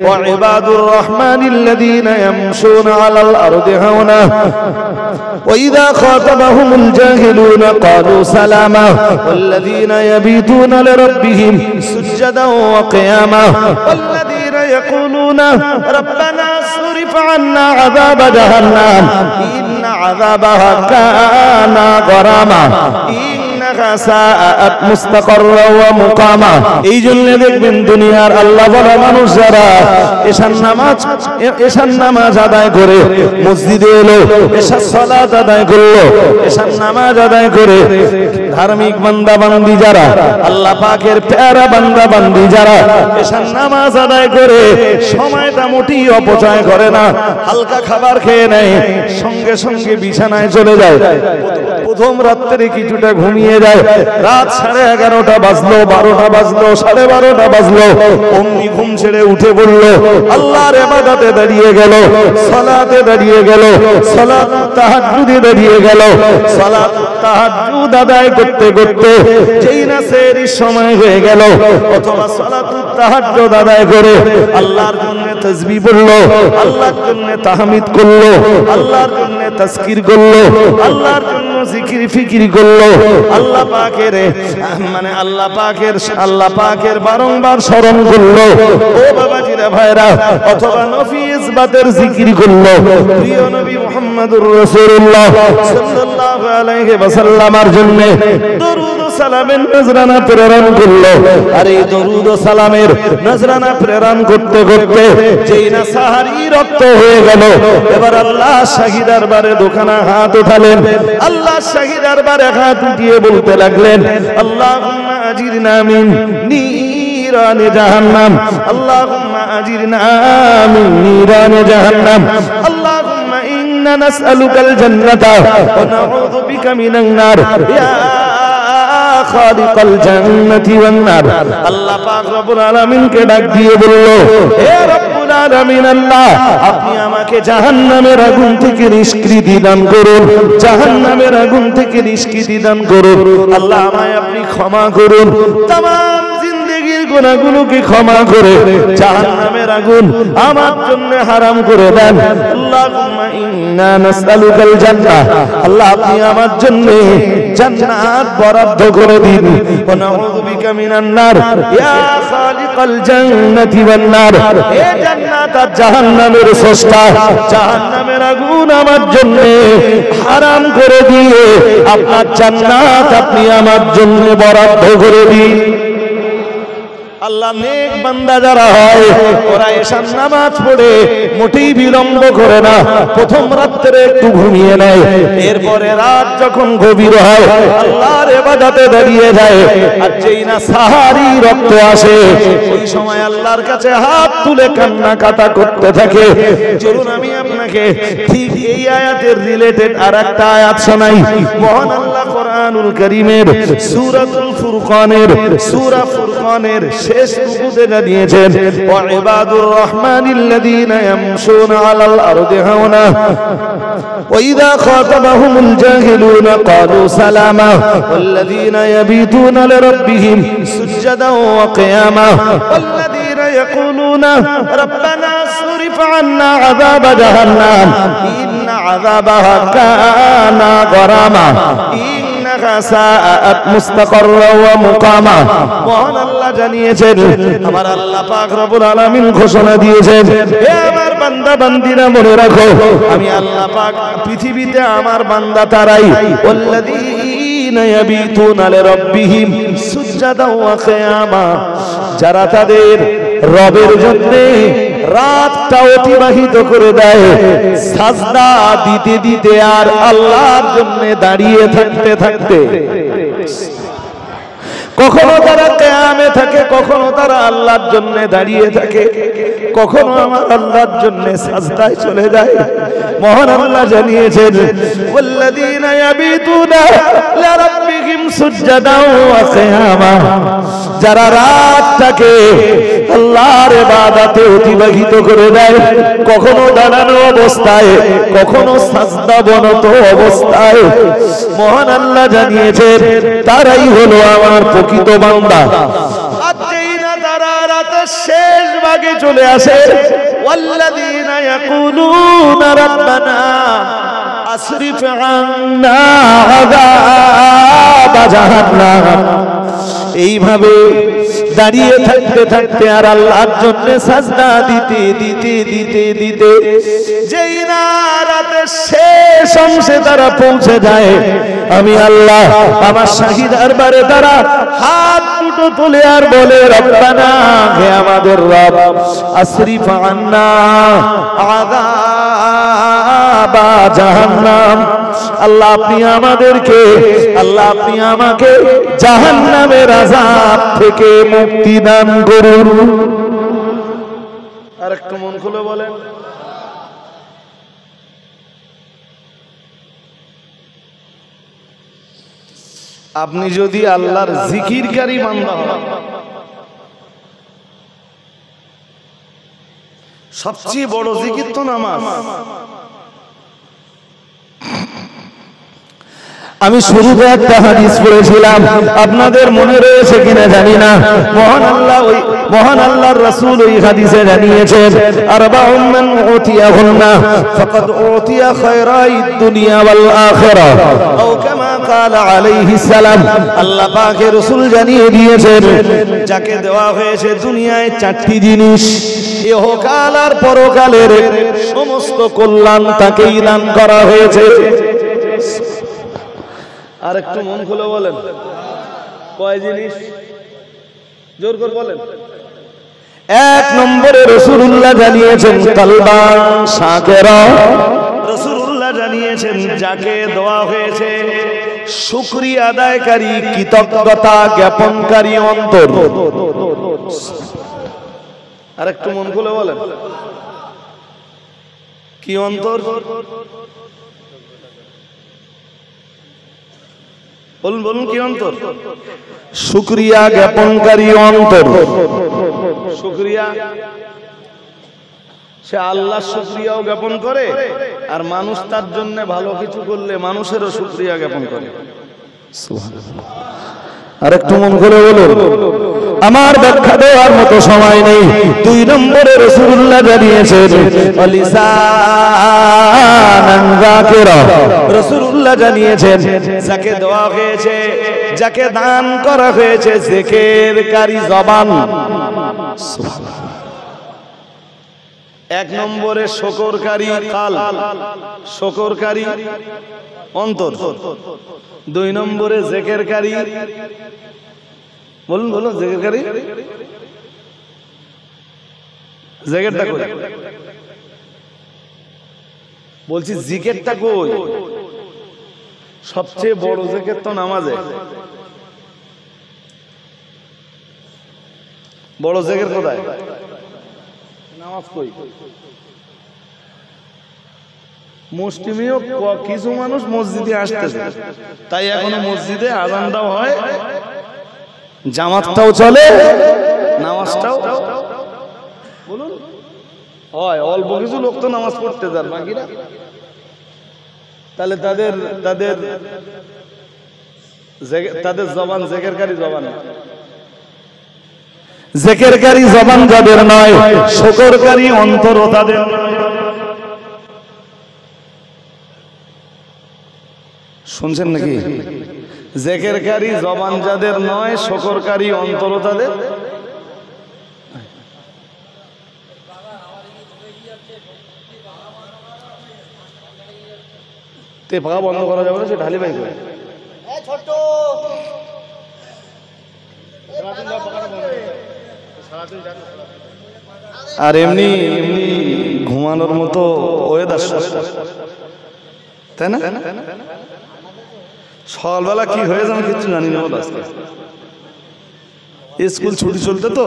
وعباد الرحمن الذين يمشون على الأرض هونا وإذا خاطبهم الجاهلون قالوا سلاما والذين يبيتون لربهم سجدا وقياما والذين يقولون ربنا اصرف عنا عذاب جهنم إن عذابها كان غراما إنها ساءت مستقرا ومقاما। এই জন্য দেখবেন দুনিয়ার আল্লাহ বলা মানুষ যারা এশার নামাজ আদায় করে মসজিদে এলো, এশার সালাত আদায় করলো, এশার নামাজ আদায় করে ধার্মিক বান্দা বান্দি যারা, আল্লাহ পাকের প্যারা বান্দা বান্দি যারা এশার নামাজ আদায় করে সময়টা মোটেই অপচয় করে না, হালকা খাবার খেয়ে নেয়, সঙ্গে সঙ্গে বিছানায় চলে যায়। প্রথম রাত্রে কিছুটা ঘুমিয়ে যায়, রাত 11:30 বাজলো, 12টা বাজলো, 12:30 বাজলো, অমনি ঘুম ছেড়ে উঠে পড়লো, আল্লাহর ইবাদতে দাঁড়িয়ে গেল, সালাতে দাঁড়িয়ে গেল, সালাত তাহাজ্জুদে দাঁড়িয়ে গেল, সালাত তাহাজ্জুদ আদায় করতে করতে যেই না সেহরির সময় হয়ে গেল, অথবা সালাত তাহাজ্জুদ আদায় করে আল্লাহর জন্য তাসবিহ পড়লো, আল্লাহর জন্য তাহমিদ করলো, আল্লাহর জন্য তাজকির করলো, আল্লাহর জন্য জিকির ফিকির করলো, আল্লাহ পাকের বারংবার স্মরণ করলো, ও বাবাজিরা ভাইরা, অথবা নফি ইসবাতের জিকির করলো, প্রিয় নবী মুহাম্মদুর রাসূলুল্লাহ সাল্লাল্লাহু আলাইহি ওয়াসাল্লামের জন্য দরুদ ও সালামের নজরানা প্রেরণ করলো। আর এই দরুদ ও সালামের নজরানা প্রেরণ করতে করতে যেই না সাহারি রক্ত হয়ে গেল, এবার আল্লাহ শাহী দরবারে দোকানা হাত উঠালেন, আল্লাহ শাহী দরবারে হাত উঠিয়ে বলতে লাগলেন, আল্লাহুম্মা আজিরনা মিন নিরানি জাহান্নাম, আল্লাহুম্মা আজিরনা মিন নিরানি জাহান্নাম, আল্লাহুম্মা ইন্না নাসআলুকাল জান্নাতা ওয়া নাউযু বিকা মিনান নার ইয়া খালিকাল জান্নাতি ওয়ান নার। আল্লাহ পাক রব্বুল আলামিনকে ডাক দিয়ে বলল, হে রব্বুল আলামিন আল্লাহ, আপনি আমাকে জাহান্নামের আগুন থেকে নিষ্কৃতি দান করুন, জাহান্নামের আগুন থেকে নিষ্কৃতি দান করুন। আল্লাহ আমায় আপনি ক্ষমা করুন, তামাম জিন্দেগীর গুনাহগুলোকে ক্ষমা করে জাহান্নামের আগুন আমার জন্য হারাম করে দেন। আল্লাহুম্মা ইন্না নাসআলুকাল জান্নাহ, আল্লাহ আপনি আমার জন্য জান্নাত বরাদ্দ করে দিন। ওয়া নাউযু বিকা মিনান নার ইয়া খালিকাল জান্নাতি ওয়ান নার, হে জান্নাত আর জাহান্নামের স্রষ্টা, জাহান্নামের আগুন আমার জন্য হারাম করে দিয়ে আপনার জান্নাত আপনি আমার জন্য বরাদ্দ করে দিন। আল্লাহ নেক বান্দা যারা হয় ওরা এশার নামাজ পড়ে মোটেই বিলম্ব করে না, প্রথম রাত্রে একটু ঘুমিয়ে নেয়, এরপরে রাত যখন গভীর হয় আল্লাহর ইবাদতে দাঁড়িয়ে যায়, আর যেই না সাহারি রক্ত আসে ওই সময় আল্লাহর কাছে হাত তুলে কান্নাকাটা করতে থাকে। চলুন আমি আপনাকে ঠিক এই আয়াতের রিলেটেড আরেকটা আয়াত শোনাই। মহান আল্লাহ কোরআনুল কারীমের সূরাতুল ফুরকানের সূরা ফুরকানের শেষ রুকুতে জানিয়েছেন, ওয়া ইবাদুর রহমানিল্লাযীনা ইয়ামশুনা আলাল আরদি হাওনা ওয়া ইযা খাতাবাহুমুল জাহিলুনা ক্বালু সালামা ওয়াল্লাযীনা ইয়াবিতুনা লিরাব্বিহিম সুজদান ওয়া কিয়ামা ওয়াল্লাযীনা ইয়াকুলুনা রাব্বানা আসরিফ আন্না আযাবা জাহান্নাম ইন্না আযাবাহা কানা গরামা ইন্নাহা সাআত মুস্তাকাররা ওয়া মুকামা। মহান আল্লাহ জানিয়েছেন, আমার আল্লাহ পাক রব্বুল আলামিন ঘোষণা দিয়েছেন, হে আমার বান্দা বান্দিরা মনে রাখো, আমি আল্লাহ পাক পৃথিবীতে আমার বান্দা তারাই ওয়াল্লাযীনা ইয়াবিতুনা লিরাব্বিহিম সুজদান ওয়া কিয়ামা, যারা তাদের রবের জন্য রাতটা অতিবাহিত করে দেয় সাজদা দিতে দিতে আর আল্লাহর জন্য দাঁড়িয়ে থাকতে থাকতে। কখনো তারা কিয়ামে থাকে, কখনো তারা আল্লাহর জন্য দাঁড়িয়ে থাকে, কখনো আমার আল্লাহর জন্য সাজদায় চলে যায়। মহান আল্লাহ জানিয়েছেন, ওয়াল্লাযীনা ইয়াবিতুনা লিরাব্বিহিম সুজদান ওয়া কিয়ামা, যারা রাতটাকে আল্লাহর ইবাদতে অতিবাহিত করে দেয়, কখনো দাঁড়ানো অবস্থায়, কখনো সাজদাবনত অবস্থায়। মহান আল্লাহ জানিয়েছেন, তারাই হলো আমার প্রকৃত বান্দা। আর যেই না তারা রাতের শেষ ভাগে চলে আসে ওয়াল্লাযীনা ইয়াকুলুনা রাব্বানা আসরিফ আন্না আযাব জাহান্নাম। এইভাবে দাঁড়িয়ে থাকতে থাকতে আর আল্লাহর জন্য সাজদা দিতে দিতে দিতে দিতে যেই না রাতের শেষ অংশে তারা পৌঁছে যায়, আমি আল্লাহ আমার শাহী দরবারে তারা হাত দুটো তুলে আর বলে রব্বানা, হে আমাদের রব, আসরিফ আন্না আযাবা জাহান্নাম। আল্লাহ আপনি আমাদেরকে, আল্লাহ আপনি আমাকে জাহান্নামের আযাব থেকে মুক্তি দান করুন। আর একটু মন খুলে বলেন। আপনি যদি আল্লাহর জিকিরকারী বান্দা হন, সবচেয়ে বড় জিকির তো নামাজ। আমি শুরুতে একটা হাদিস পড়েছিলাম, আপনাদের মনে রয়েছে কিনা জানি না। মহান আল্লাহর রাসূল ওই হাদিসে জানিয়েছেন, আরবাউন মান উতিয়াহুন্না ফাকাদ উতিয়া খায়রাইদ দুনিয়া ওয়াল আখিরা আও কামা ক্বালা আলাইহিস সালাম। আল্লাহ পাকের রাসূল জানিয়ে দিয়েছেন, যাকে দেওয়া হয়েছে দুনিয়ায় চারটি জিনিস, ইহকাল আর পরকালের সমস্ত কল্যাণ তাকেই দান করা হয়েছে। আর একটু মন খুলে বলেন, কয় জিনিস? জোর করে বলেন। এক নম্বরে রাসূলুল্লাহ জানিয়েছেন কালবান শাকিরা। রাসূলুল্লাহ জানিয়েছেন যাকে দেওয়া হয়েছে শুকরিয়া আদায়কারী, কৃতজ্ঞতা জ্ঞাপনকারী অন্তর। আর একটু মন খুলে বলেন, কি অন্তর? বলুন বলুন, কি অন্তর? শুকরিয়া জ্ঞাপনকারী অন্তর। শুকরিয়া, সে আল্লাহর শুকরিয়াও জ্ঞাপন করে, আর মানুষ তার জন্য ভালো কিছু করলে মানুষেরও শুকরিয়া জ্ঞাপন করে। সুবহানাল্লাহ। আর একটু মন করে বলুন। আমার ব্যাখ্যা দেওয়ার মতো সময় নেই। দুই নম্বরে রাসূলুল্লাহ জানিয়েছেন লিসানান যাকিরা। রাসূলুল্লাহ জানিয়েছেন যাকে দেওয়া হয়েছে, যাকে দান করা হয়েছে জিকিরকারী জবান। সুবহানাল্লাহ। এক নম্বরে শুকরকারী কাল, শুকরকারী অন্তর। দুই নম্বরে জিকিরকারী, বলুন বলুন, জিকিরকারী। জিকিরটা কই? বলছি জিকিরটা কই? সবচেয়ে বড় জিকির তো নামাজে। বড় জিকির কোথায়? নামাজ কই? মুসলিমেও কিছু মানুষ মসজিদে আসতেছে, তাই এখনো মসজিদে আযানটাও হয়, জামাতটাও চলে, নামাজটাও বলুন হয়। অল্প কিছু লোক তো নামাজ পড়তে যান, বাকিরা তাহলে তাদের জবান জিকিরকারী জবান। জিকিরকারী জবান যাদের নয়, শুকরকারী অন্তর তাদের। শুনছেন নাকি? জিকিরকারী জবান যাদের নয়, শুকরকারী অন্তর তাদের। তে পাকা বন্ধ করা যাবে না, সে ঢালি ভাই করে। আর এমনি এমনি ঘুমানোর মতো ওয়েদার, তাই না? সকালবেলা কি হয়ে যাবে কিছু জানি না। আজকে স্কুল ছুটি চলতে তো,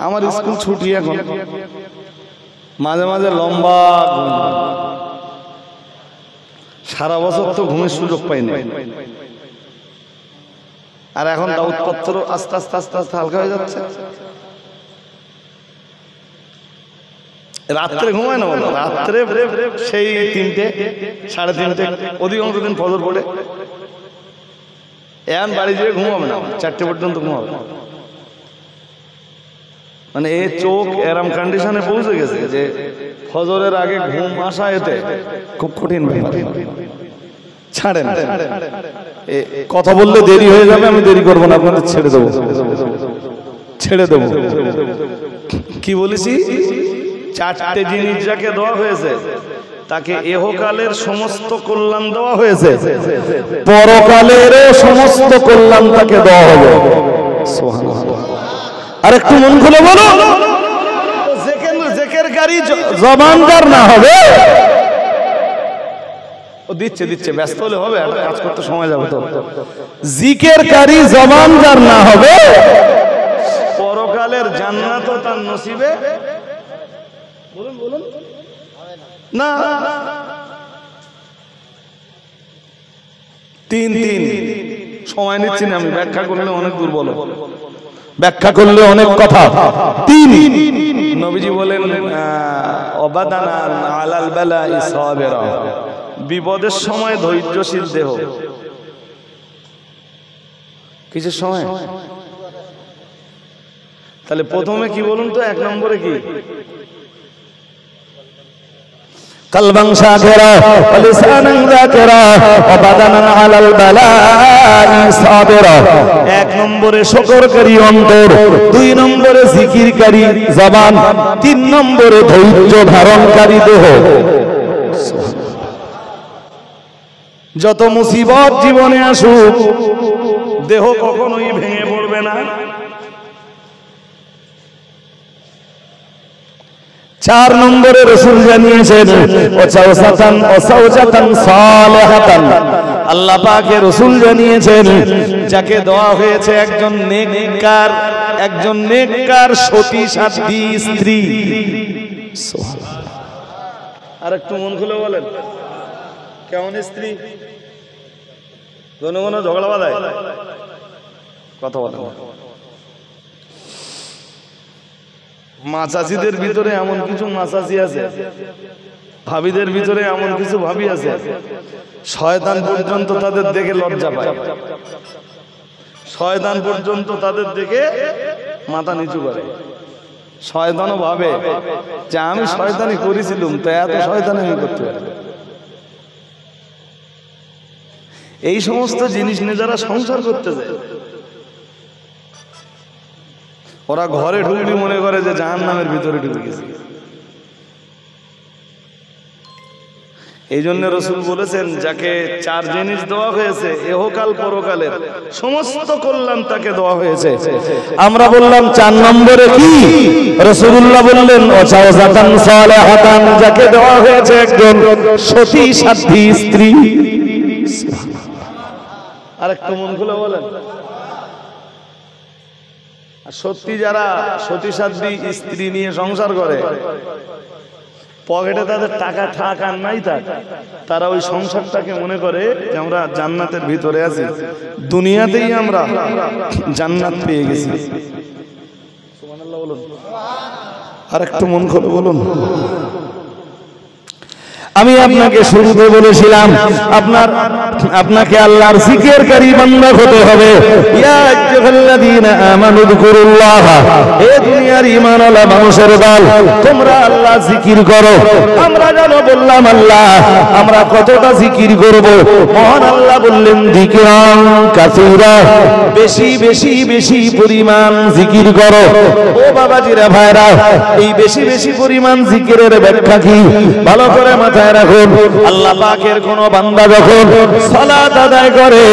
আমার স্কুল ছুটি এখন। মাঝে মাঝে লম্বা সারা বছর তো ঘুমের সুযোগ পাই না, আর এখন দাউদপত্র আস্তে আস্তে আস্তে আস্তে হালকা হয়ে যাচ্ছে। রাত্রে ঘুমায় না, বলো রাত্রে সেই 3টে 3:30, অধিকাংশ দিন ফজর পড়ে। এখন বাড়ি যেয়ে ঘুমাবে না, 4টে পর্যন্ত ঘুমাবে। মানে এই চোখ এরম কন্ডিশনে পৌঁছে গেছে যে ফজরের আগে ঘুম আসা এতে খুব কঠিন ব্যাপার। ছাড়েন, কথা বললে দেরি হয়ে যাবে, আমি দেরি করবো না, আপনাদের ছেড়ে দেবো, ছেড়ে দেবো। কি বলেছি? চারটে জিনিস যাকে দেওয়া হয়েছে তাকে এহকালের সমস্ত কল্যাণ দেওয়া হয়েছে, পরকালের সমস্ত কল্যাণ তাকে দেওয়া হবে। আর একটু মন খুলে বলো, জিকিরকারী জবান যার না হবে, ও দিচ্ছে দিচ্ছে, ব্যস্ত হলে হবে, একটা কাজ করতে সময় যাবে তো। জিকিরকারী জবান যার না হবে, পরকালের জান্নাতও তার নসিবে বলুন বলুন না। তিন তিন সময় নিচ্ছি না আমি, ব্যাখ্যা করলে অনেক দুর্বল, ব্যাখ্যা করলে অনেক কথা। তিন, নবীজি বলেন অবাদানা আলাল বালাই সাবিরা, বিপদের সময় ধৈর্যশীল দেহ। কিসের সময়? তাহলে প্রথমে কি বলুন তো, এক নম্বরে কি? কলবান শাকিরা ওয়া লিসানান যাকিরা ওয়া বাদানান আলাল বালাই সাবিরা। এক নম্বরে শুকরকারী অন্তর, দুই নম্বরে জিকিরকারী জবান, তিন নম্বরে ধৈর্য ধারণকারী দেহ। যত মুসিবত জীবনে আসুক, দেহ কখনোই ভেঙে পড়বে না। চার নম্বরে রাসূল জানিয়েছেন ওয়াসাওজাতান সালিহাতান, আল্লাহ পাকের রাসূল জানিয়েছেন যাকে দেওয়া হয়েছে একজন নেককার সতী সাধ্বী স্ত্রী। আর একটু মন খুলে বলেন, কেমন স্ত্রী? ঘন ঝগড়া বাঁধায়, কথা বলেন। মাচাচিদের ভিতরে এমন কিছু মাচাচি আছে, ভাবিদের ভিতরে এমন কিছু ভাবি আছে, শয়তান পর্যন্ত তাদের দেখে লজ্জা পায়, শয়তান পর্যন্ত তাদের দেখে মাথা নিচু করে। শয়তানও ভাবে যে আমি শয়তানি করেছিলাম, তো এত শয়তানি আমি করতে পারি। এই সমস্ত জিনিস নিয়ে যারা সংসার করতে যায়, ওরা ঘরে ঢুকলি মনে করে যে জাহান্নামের ভিতরে ঢুকে গেছে। এই জন্য রাসূল বলেছেন যাকে চার জিনিস দেওয়া হয়েছে, ইহকাল পরকালের সমস্ত কল্যাণ তাকে দেওয়া হয়েছে। আমরা বললাম চার নম্বরে কি? রাসূলুল্লাহ বললেন ওয়াসাওজাতান সালিহাতান, যাকে দেওয়া হয়েছে একজন সতী সাধ্বী স্ত্রী। আর একটু মন খুলে বলেন, সত্যি যারা সতী সাধ্বী স্ত্রী নিয়ে সংসার করে, পকেটে তাদের টাকা থাক আর নাই থাক, তারা ওই সংসারটাকে মনে করে যে আমরা জান্নাতের ভিতরে আছি, দুনিয়াতেই আমরা জান্নাত পেয়ে গেছি। সুবহানাল্লাহ বলুন। আর একটু মন খুলে বলুন। আমি আপনাকে শুরুতে বলেছিলাম আপনাকে আল্লাহর জিকিরকারী বান্দা হতে হবে। ইয়া আইয়ুহাল্লাযীনা আমানু যিকুরুল্লাহ, হে দুনিয়ার ঈমানওয়ালা মানুষের দল, তোমরা আল্লাহ জিকির করো। আমরা জানো বললাম আল্লাহ, আমরা কতটা জিকির করব? মহান আল্লাহ বললেন যিকরান কাসীরা, বেশি বেশি বেশি পরিমাণ জিকির করো। ও বাবাজিরা ভাইরা, এই বেশি বেশি পরিমাণ জিকিরের ব্যাখ্যা কি? ভালো করে মাথায় রাখুন। আল্লাহ পাকের কোন বান্দা যখন সালাত আদায় করে,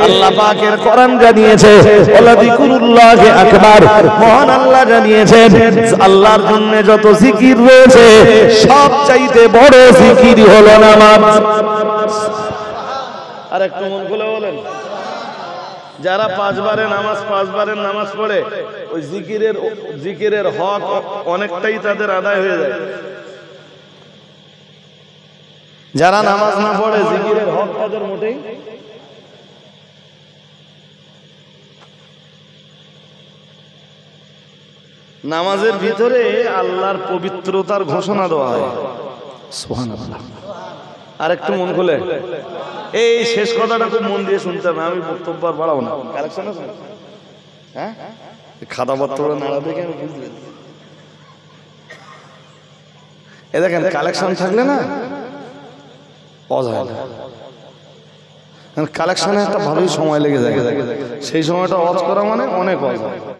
আল্লাহ পাকের কোরআন জানিয়েছে ওয়ালা যিকুরুল্লাহি আকবার, মহান আল্লাহ জানিয়েছেন আল্লাহর জন্য যত জিকির রয়েছে সবচাইতে বড় জিকির হলো নামাজ। আর একটু মন খুলে বলেন, যারা পাঁচবারের নামাজ পড়ে, ওই জিকিরের হক অনেকটাই তাদের আদায় হয়ে যায়। যারা নামাজ না পড়ে, জিকিরের হক তাদের মোটেই। নামাজের ভিতরে আল্লাহর পবিত্রতার ঘোষণা দেওয়া হয়। সুবহানাল্লাহ। আর একটু মন খুলে, এই শেষ কথাটা খুব মন দিয়ে শুনতে হবে, আমি বক্তব্য আর বাড়াবো না। কালেকশন আছে? হ্যাঁ, খাতা পত্র নাড়া দেখে আমি বুঝলেন। এ দেখেন কালেকশন থাকলে না অজায় কালেকশনে একটা ভালোই সময় লেগে যায়, সেই সময়টা ওয়াজ করা মানে অনেক অজায়।